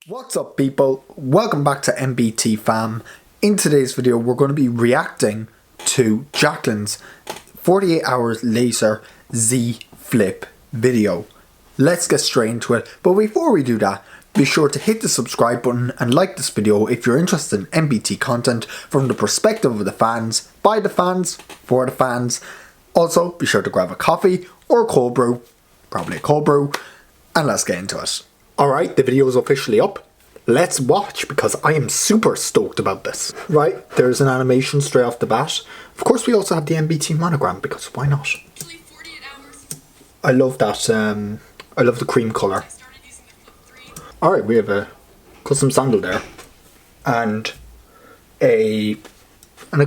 What's up people, welcome back to NBTFAM. In today's video we're going to be reacting to Jacklyn's 48 hours later Z Flip video. Let's get straight into it, but before we do that, be sure to hit the subscribe button and like this video if you're interested in NBT content from the perspective of the fans, by the fans, for the fans. Also be sure to grab a coffee or a cold brew, probably a cold brew, and let's get into it. Alright, the video is officially up. Let's watch because I am super stoked about this. Right, there's an animation straight off the bat. Of course we also have the NBT monogram because why not? I love that, I love the cream colour. Alright, we have a custom sandal there. And a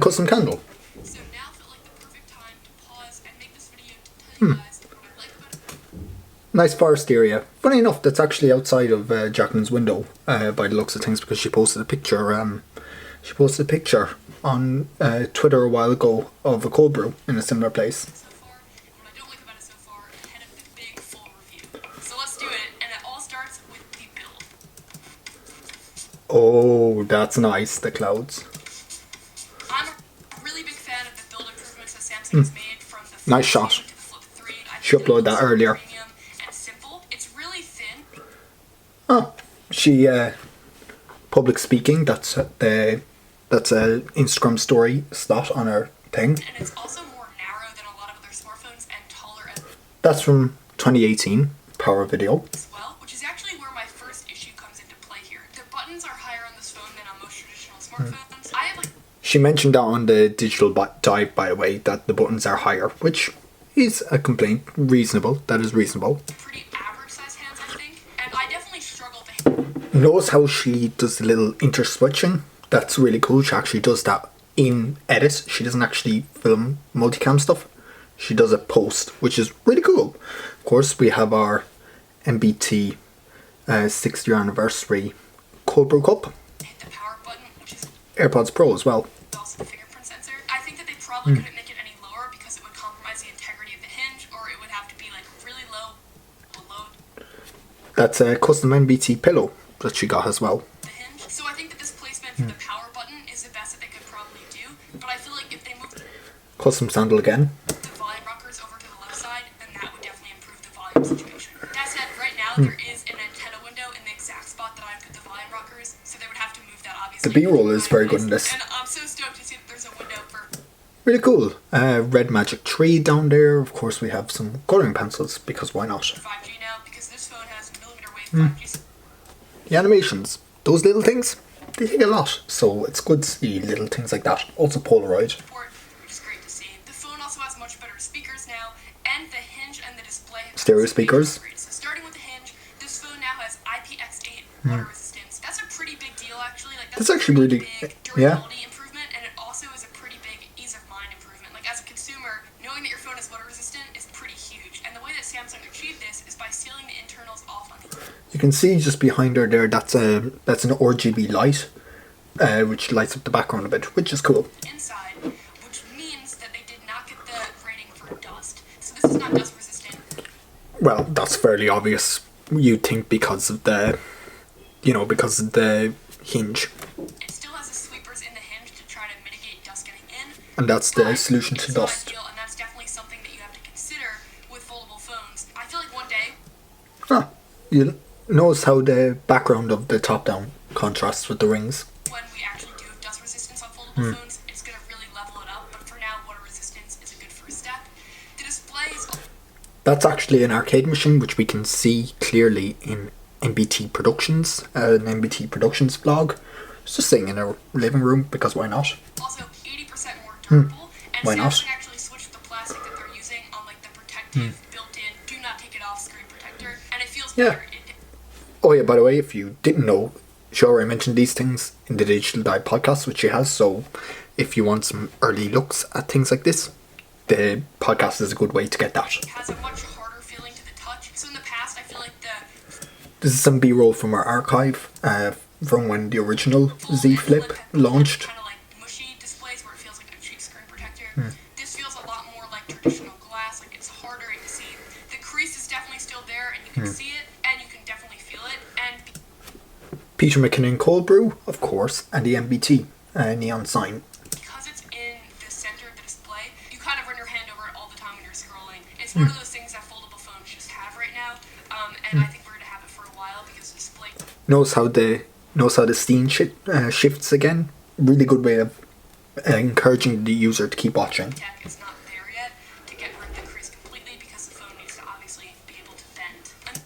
custom candle. So now felt like the perfect time to pause and make this video to tell you guys what I like about it. Nice forest area. Funny enough, that's actually outside of Jacklyn's window by the looks of things because she posted a picture. On Twitter a while ago of a cold brew in a similar place. So far, what I don't like about it so far, ahead of the big full review. So let's do it, and it all starts with the build. Oh, that's nice. The clouds. I'm a really big fan of the build improvements that Samsung has made from the Flip Nice shot. to the Flip 3. I She think it uploaded that looks earlier. premium and simple. It's really thin. Oh, she public speaking. That's a Instagram story slot on her thing. And it's also more narrow than a lot of other smartphones and taller That's from 2018 Power Video. as well, which is actually where my first issue comes into play here. The buttons are higher on this phone than on most traditional smartphones. I have like She mentioned that on the digital dive, by the way, that the buttons are higher, which is a complaint. Reasonable. That is reasonable. pretty average size hands, I think, and I definitely struggle to Notice how she does the little interswitching. That's really cool. She actually does that in edit. She doesn't actually film multicam stuff. She does it post, which is really cool. Of course, we have our NBT 6th year anniversary cold brew cup. hit the power button, which is AirPods Pro as well. also the fingerprint sensor. I think that they probably couldn't make it any lower because it would compromise the integrity of the hinge, or it would have to be like really low below That's a custom NBT pillow that she got as well. the hinge. So I think that this placement for the power button is the best that they could probably do, but I feel like if they moved Custom sandal again. the volume rockers over to the left side, then that would definitely improve the volume situation. That said, right now there is an antenna window in the exact spot that I put the volume rockers, so they would have to move that obviously. The B-roll is very good in this. And I'm so stoked to see that there's a window for Really cool. Red magic tree down there. Of course, we have some coloring pencils because why not? 5G now, because this phone has millimeter wave 5G. The animations, those little things, they take a lot. So it's good to see little things like that. Also Polaroid. Support, which is great to see. The phone also has much better speakers now, and the hinge and the display have Stereo also been speakers. upgraded. So starting with the hinge, this phone now has IPX8 water resistance. That's a pretty big deal, actually. Like That's a actually pretty really- big yeah. durability improvement, and it also is a pretty big ease of mind improvement. Like as a consumer, knowing that your phone is water resistant is pretty huge. And the way that Samsung achieved this is by sealing the internals off on the You can see just behind her there, that's an RGB light, which lights up the background a bit, which is cool. inside, which means that they did not get the rating for dust. So this is not dust resistant. Well, that's fairly obvious. You'd think because of the, because of the hinge. It still has the sweepers in the hinge to try to mitigate dust getting in. And that's the but solution to it's not dust. ideal, and that's definitely something that you have to consider with foldable phones. I feel like one day, Ah, you notice how the background of the top-down contrasts with the rings. when we actually do have dust resistance on foldable phones, it's going to really level it up. But for now, water resistance is a good first step. The display is That's actually an arcade machine, which we can see clearly in NBT Productions, an NBT Productions vlog. It's just sitting in our living room, because why not? also 80% more durable, and Why not? Samsung actually switched the plastic that they're using on like the protective built-in do not take it off screen protector, and it feels Yeah. better. Oh yeah, by the way, if you didn't know, she already mentioned these things in the Digital Dive podcast, which she has, so if you want some early looks at things like this, the podcast is a good way to get that. It has a much harder feeling to the touch. So in the past, I feel like the This is some B-roll from our archive, from when the original Z Flip launched. kind of like mushy displays where it feels like a cheap screen protector. This feels a lot more like traditional glass. Like it's harder to see. The crease is definitely still there, and you can see it, and you can definitely feel it. And Peter McKinnon cold brew, of course, and the NBT neon sign. Because it's in the center of the display, you kind of run your hand over it all the time when you're scrolling. It's one of those things that foldable phones just have right now, and I think we're going to have it for a while because the display... Notice how the scene shifts again. Really good way of encouraging the user to keep watching. Tech is not there yet to get rid of the crease completely because the phone needs to obviously be able to bend.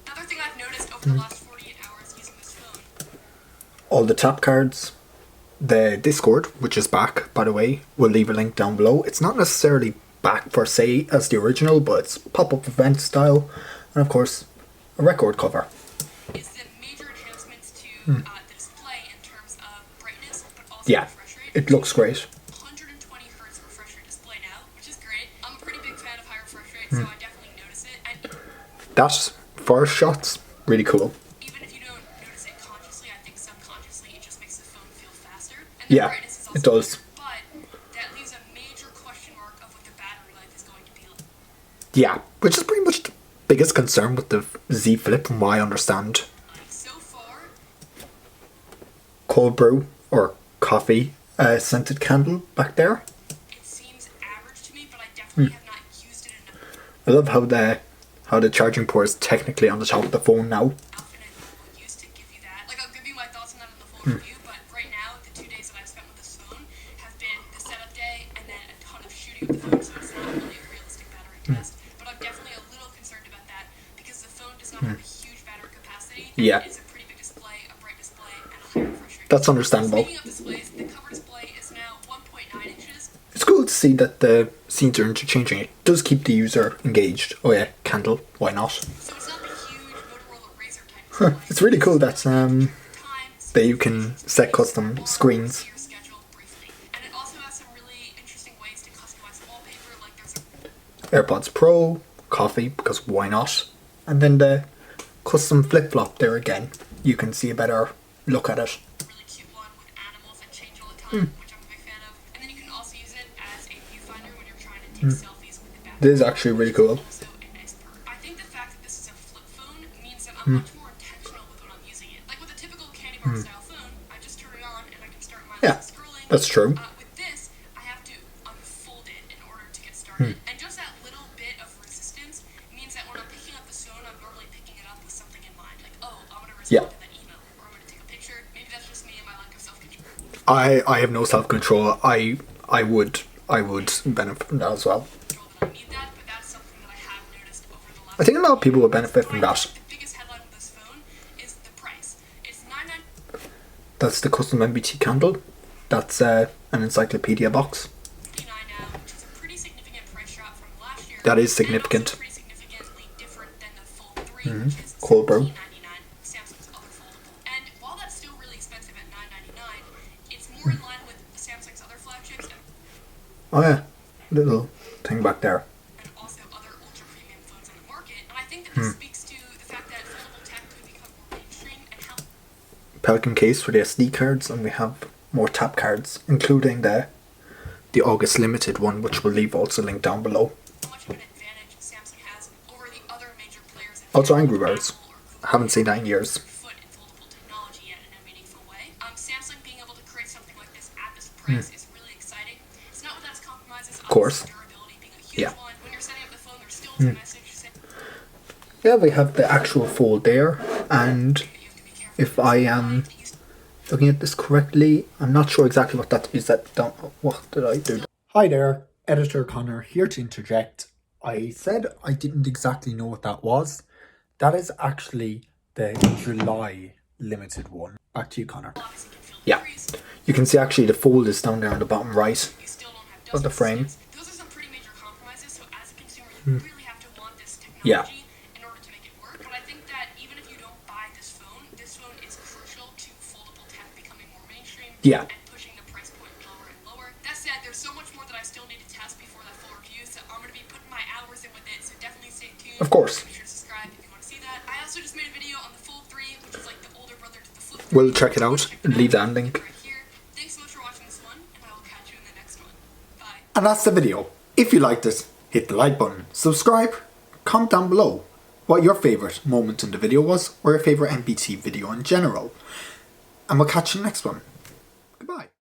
Another thing I've noticed over the last 48 hours using this phone... All the tap cards. The Discord, which is back, by the way, we'll leave a link down below. It's not necessarily back per se as the original, but it's pop-up event style, and of course, a record cover. Is the major enhancements to the display in terms of brightness, but also refresh rate. It looks great. 120 hertz refresh rate display now, which is great. I'm a pretty big fan of high refresh rate, so I definitely notice it. And That first shot's really cool. even if you don't notice it consciously, I think subconsciously it just makes the phone feel faster. And the brightness is also it does. better, but that leaves a major question mark of what the battery life is going to be like. Yeah, which is pretty much the biggest concern with the Z Flip, from what I understand. So far, Cold brew or coffee scented candle back there. it seems average to me, but I definitely have not used it enough. I love how the charging port is technically on the top of the phone now. Outfit will use to give you that. Like, I'll give you my thoughts on that in the full review, but right now, the 2 days that I've spent with this phone have been the setup day and then a ton of shooting with the phone, so it's not really a realistic battery test. But I'm definitely a little concerned about that because the phone does not have a huge battery capacity. And Yeah. it is a pretty big display, a bright display, and a high refresh rate. That's understandable. Speaking of displays, the cover display is now 1.9 inches. It's cool to see that the scenes are interchanging. It does keep the user engaged. Oh yeah, candle, why not? So it's not the huge Motorola Razr type display. It's really cool that Times, that you can set custom screens. your schedule briefly. And it also has some really interesting ways to customize wallpaper, like there's a AirPods Pro, coffee, because why not? And then the custom flip-flop there again. You can see a better look at it. really cute one with animals that change all the time, which I'm a big fan of. And then you can also use it as a viewfinder when you're trying to take selfies with the battery. This is actually really cool. Also a nice perk. I think the fact that this is a flip phone means that I'm much more intentional with when I'm using it. Like with a typical candy bar style phone, I just turn it on and I can start my Yeah, scrolling. that's true. With this, I have to unfold it in order to get started. And just that little bit of resistance means that when I'm picking up the phone, I'm normally picking it up with something in mind. Like, oh, I'm going to respond to that email, or I'm going to take a picture. Maybe that's just me and my lack of self-control. I have no self-control. I would benefit from that as well. That I need that, but that's something that I have noticed over the last... I think a lot of people would benefit from that. The biggest headline of this phone is the price. It's $9.99 That's the custom NBT candle. That's an encyclopedia box. now, which is a pretty significant price drop from last year. That is And significant. also pretty significantly different than the Fold 3, which is Cold brew. $17.99, Samsung's other foldable. And while that's still really expensive at $9.99, it's more in line with Samsung's other flagships and Oh yeah, little thing back there. also other ultra-premium phones on the market. And I think that this speaks to the fact that foldable tech could become more mainstream and how Pelican case for the SD cards, and we have more tap cards, including the August limited one, which we'll leave also linked down below. much of an advantage Samsung has over the other major players. in Also foldable, Angry Birds. Apple or Google. Haven't seen that in years. Foot in foldable technology yet in a meaningful way. Samsung being able to create something like this at this price is really exciting. It's not without its compromises. Of course. Durability being a huge Yeah. one. When you're setting up the phone, there's still a message saying Yeah, we have the actual fold there, and that you have to be careful. if I am looking at this correctly, I'm not sure exactly what that is. What did I do? Hi there, Editor Connor here to interject. I said I didn't exactly know what that was. That is actually the July limited one. Back to you, Connor. Obviously can feel the Yeah, crease. you can see actually the fold is down there on the bottom right You still don't have of the dust frame. resistance. Those are some pretty major compromises. So as a consumer, you really have to want this technology Yeah. in order to make it work. But I think that even if you don't buy this phone is crucial to foldable tech becoming more mainstream. Yeah. And pushing the price point lower and lower. That said, there's so much more that I still need to test before that full review. So I'm going to be putting my hours in with it. So definitely stay tuned. Of course. Make sure to subscribe if you want to see that. I also just made a video on the Fold 3, which is like the older brother to the Flip 3. We'll check it out. Leave that link. Right here. Thanks so much for watching this one, and I will catch you in the next one. Bye. And that's the video. If you liked it, hit the like button, subscribe, comment down below. what your favourite moment in the video was, or your favourite NBT video in general. And we'll catch you in the next one. Goodbye.